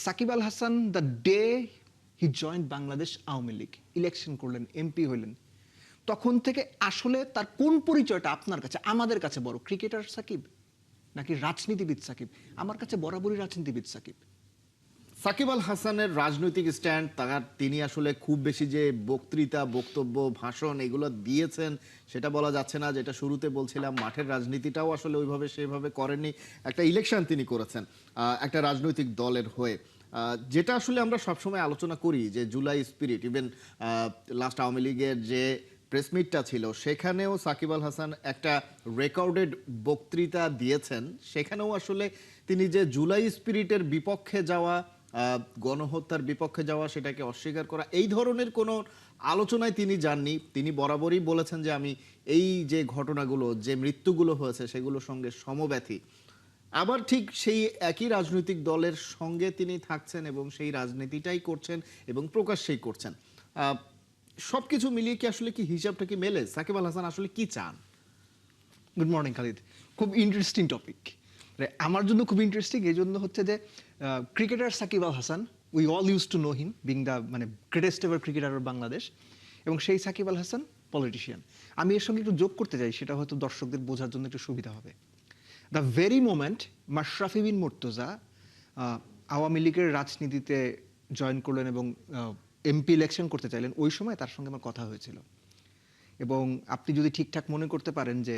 Shakib Al Hasan the day he joined Bangladesh Awami League, election করলেন, MP হইলেন, তখন থেকে আসলে তার কোন পরিচয়টা আপনার কাছে, আমাদের কাছে বড়, ক্রিকেটার সাকিব নাকি রাজনীতিবিদ সাকিব? আমার কাছে বরাবরই রাজনীতিবিদ সাকিব। সাকিব আল হাসানের রাজনৈতিক স্ট্যান্ড, তিনি আসলে খুব বেশি যে বক্তৃতা, বক্তব্য, ভাষণ এগুলো দিয়েছেন সেটা বলা যাচ্ছে না। যেটা শুরুতে বলছিলাম, মাঠের রাজনীতিটাও আসলে ওইভাবে সেভাবে করেননি। একটা ইলেকশন তিনি করেছেন একটা রাজনৈতিক দলের হয়ে। যেটা আসলে আমরা সবসময় আলোচনা করি যে July spirit, even last Awami লীগের যে প্রেস মিটটা ছিল সেখানেও সাকিব আল হাসান একটা রেকর্ডেড বক্তৃতা দিয়েছেন। সেখানেও আসলে তিনি যে জুলাই স্পিরিটের বিপক্ষে যাওয়া, গণহত্যার বিপক্ষে যাওয়া, সেটাকে অস্বীকার করা, এই ধরনের কোনো আলোচনায় তিনি যাননি। তিনি বরাবরই বলেছেন যে আমি এই যে ঘটনাগুলো, যে মৃত্যুগুলো হয়েছে সেগুলোর সঙ্গে সমব্যথী। আবার ঠিক সেই একই রাজনৈতিক দলের সঙ্গে তিনি থাকছেন এবং সেই রাজনীতিটাই করছেন এবং প্রকাশ্যেই করছেন। সবকিছু মিলিয়ে কি আসলে কি হিসাবটা কি মেলে? সাকিব আল হাসান আসলে কি চান? গুড মর্নিং খালিদ, খুব ইন্টারেস্টিং টপিক। আমার জন্য খুব ইন্টারেস্টিং এই জন্য হচ্ছে যে cricketer Shakib Al Hasan, we all use to know him being the greatest ever cricketer of Bangladesh, এবং সেই সাকিব আল হাসান পলিটিশিয়ান। আমি এর সঙ্গে একটু যোগ করতে চাই, সেটা হয়তো দর্শকদের বোঝার জন্য একটু সুবিধা হবে। দ্য ভেরি মোমেন্ট মাশরাফি বিন মুর্তজা আওয়ামী লীগের রাজনীতিতে জয়েন করলেন এবং এমপি ইলেকশন করতে চাইলেন, ওই সময় তার সঙ্গে আমার কথা হয়েছিল। এবং আপনি যদি ঠিকঠাক মনে করতে পারেন যে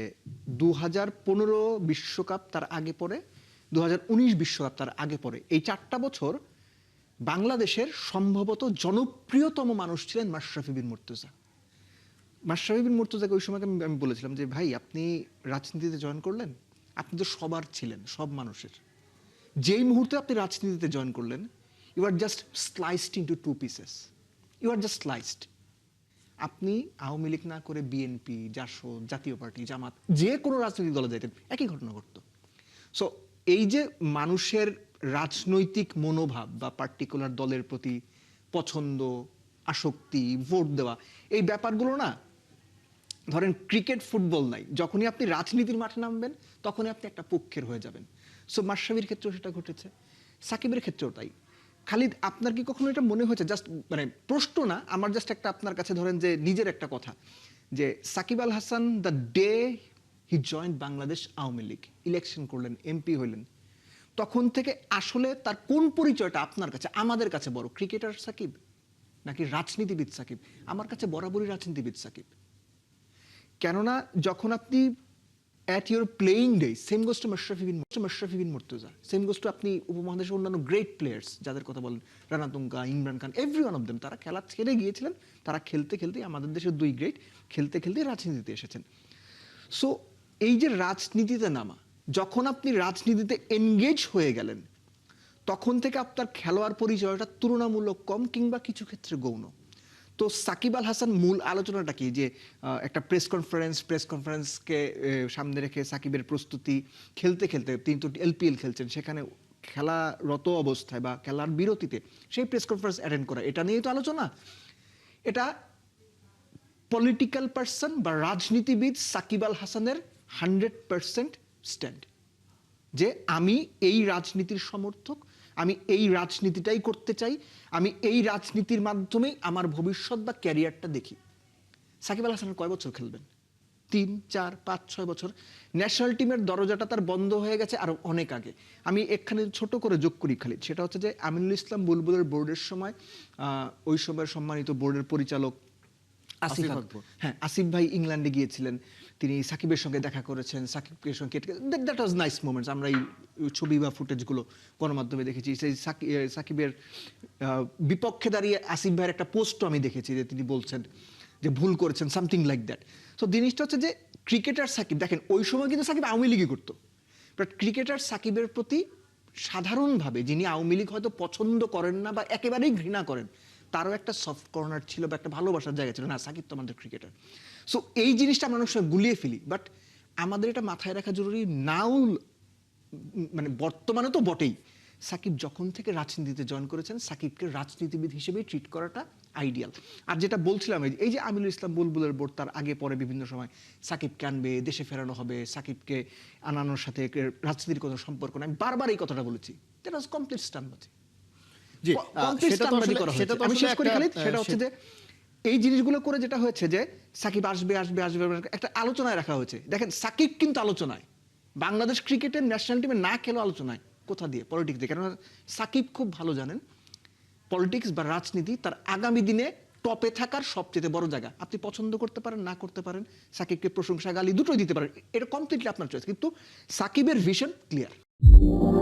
2015 বিশ্বকাপ তার আগে পরে, 2019 বিশ্বকাপ তার আগে পরে, এই 4টা বছর বাংলাদেশের সম্ভবত জনপ্রিয়তম মানুষ ছিলেন মাশরাফি বিন মুর্তজা। মাশরাফি বিন মুর্তজাকে ওই সময় আমি বলেছিলাম যে ভাই, আপনি রাজনীতিতে জয়েন করলেন, আপনি তো সবার ছিলেন, সব মানুষের। যেই মুহূর্তে আপনি রাজনীতিতে জয়েন করলেন, you are just sliced into 2 pieces. You are just sliced. আপনি আওয়ামী লীগ না করে বিএনপি, জাসদ, জাতীয় পার্টি, জামাত, যে কোনো রাজনৈতিক দলে যাইতেন, একই ঘটনা ঘটত। সো এই যে মানুষের রাজনৈতিক মনোভাব বা পার্টিকুলার দলের প্রতি পছন্দ, আসক্তি, ভোট দেওয়া, এই ব্যাপারগুলো না, ধরেন ক্রিকেট, ফুটবল নাই, যখনই আপনি রাজনীতির মাঠে নামবেন তখনই আপনি একটা পক্ষের হয়ে যাবেন। সো মাশরাফির ক্ষেত্রেও সেটা ঘটেছে, সাকিবের ক্ষেত্রেও তাই। খালিদ, আপনার কি কখনো এটা মনে হয়েছে, জাস্ট প্রশ্ন না, আমার জাস্ট একটা আপনার কাছে ধরেন যে নিজের একটা কথা, যে Shakib Al Hasan the day he joined Bangladesh Awami League, election করলেন, এমপি হইলেন, তখন থেকে আসলে তার কোন পরিচয়টা আপনার কাছে, আমাদের কাছে বড়, ক্রিকেটার সাকিব নাকি রাজনীতিবিদ সাকিব? আমার কাছে বরাবরই রাজনীতিবিদ সাকিব। কেননা যখন আপনি at your playing days, same goes to Mashrafe bin Murtaza, same goes to আপনি উপমহাদেশের অন্যান্য গ্রেট প্লেয়ার্স যাদের কথা বলেন, Rana Tunga, Imran Khan, every one of them, তারা খেলা ছেড়ে গিয়েছিলেন, তারা খেলতে খেলতেই, আমাদের দেশের 2 গ্রেট, খেলতে খেলতেই রাজনীতিতে এসেছেন। সো এই যে রাজনীতিতে নামা, যখন আপনি রাজনীতিতে এনগেজ হয়ে গেলেন, তখন থেকে আপনার খেলোয়াড় পরিচয়টা তুলনামূলক কম কিংবা কিছু ক্ষেত্রে গৌণ। তো সাকিব আল হাসান মূল আলোচনাটা কি, যে একটা প্রেস কনফারেন্সকে সামনে রেখে সাকিবের প্রস্তুতি, খেলতে খেলতে, তিনি তো এলপিএল খেলছেন, সেখানে খেলারত অবস্থায় বা খেলার বিরতিতে সেই প্রেস কনফারেন্স অ্যাটেন্ড করা, এটা নিয়েই তো আলোচনা। এটা পলিটিক্যাল পার্সন বা রাজনীতিবিদ সাকিব আল হাসানের 100% স্ট্যান্ড, যে আমি এই রাজনীতির সমর্থক, আমি এই রাজনীতিটাই করতে চাই, আমি এই রাজনীতির মাধ্যমেই আমার ভবিষ্যৎ বা ক্যারিয়ারটা দেখি। সাকিব আল হাসান কয় বছর খেলবেন? 3, 4, 5, 6 বছর। ন্যাশনাল টিমের দরজাটা তার বন্ধ হয়ে গেছে আরো অনেক আগে। আমি এখানে ছোট করে যোগ করি খালিদ, সেটা হচ্ছে যে আমিনুল ইসলাম বুলবুলের বোর্ডের সময় ওই সময়ের সম্মানিত বোর্ডের পরিচালক আসিফ আকবর, হ্যাঁ, আসিফ ভাই ইংল্যান্ডে গিয়েছিলেন, তিনি সাকিবের সঙ্গে দেখা করেছেন, সাকিবের সঙ্গে দ্যাট ওয়াজ নাইস মোমেন্টস। আমরা এই ছবি বা ফুটেজগুলো গণমাধ্যমে দেখেছি। সেই সাকিবের বিপক্ষে দাঁড়িয়ে আসিফ ভাইয়ের একটা পোস্টও আমি দেখেছি, যে তিনি বলছেন যে ভুল করেছেন, সামথিং লাইক দ্যাট। তো জিনিসটা হচ্ছে যে ক্রিকেটার সাকিব, দেখেন ওই সময় কিন্তু সাকিব আওয়ামী লীগই করতো, বাট ক্রিকেটার সাকিবের প্রতি সাধারণভাবে, যিনি আওয়ামী লীগ হয়তো পছন্দ করেন না বা একেবারেই ঘৃণা করেন, তারও একটা সফট কর্নার ছিল বা একটা ভালোবাসার জায়গা ছিল, না সাকিব তো আমাদের ক্রিকেটার। সো এই জিনিসটা আমরা অনেক সময় গুলিয়ে ফেলি, বাট আমাদের এটা মাথায় রাখা জরুরি নাও, বর্তমানে তো বটেই, সাকিব যখন থেকে রাজনীতিতে জয়েন করেছেন, সাকিবকে রাজনীতিবিদ হিসেবেই ট্রিট করাটা আইডিয়াল। আর যেটা বলছিলাম, এই যে আমিনুল ইসলাম বুলবুলের বোর্ড তার আগে পরে বিভিন্ন সময় সাকিবকে আনবে, দেশে ফেরানো হবে, সাকিবকে আনানোর সাথে রাজনীতির কোনো সম্পর্ক নেই, আমি বারবার এই কথাটা বলেছি, দ্যাট ওয়াজ কমপ্লিট স্টানবাজি। জি, complete সেটা তো স্টাম্পবাজি আসলে- করা সেটা হয়েছে। তো আমি আসলে শেষ করি একটা, খালিদ, সেটা হচ্ছে যে এই জিনিসগুলো করে যেটা হয়েছে যে সাকিব আসবে আসবে আসবে একটা আলোচনায় রাখা হয়েছে। দেখেন সাকিব কিন্তু আলোচনায়, বাংলাদেশ ক্রিকেটের ন্যাশনাল টিমে না খেলেও আলোচনায়, কোথা দিয়ে? পলিটিক্স দিয়ে। কেননা সাকিব খুব ভালো জানেন পলিটিক্স বা রাজনীতি তার আগামী দিনে টপে থাকার সবচেয়ে বড় জায়গা। আপনি পছন্দ করতে পারেন, না করতে পারেন, সাকিবকে প্রশংসা গালি দুটোই দিতে পারেন, এটা কমপ্লিটলি আপনার চয়েস, কিন্তু সাকিবের ভিশন ক্লিয়ার।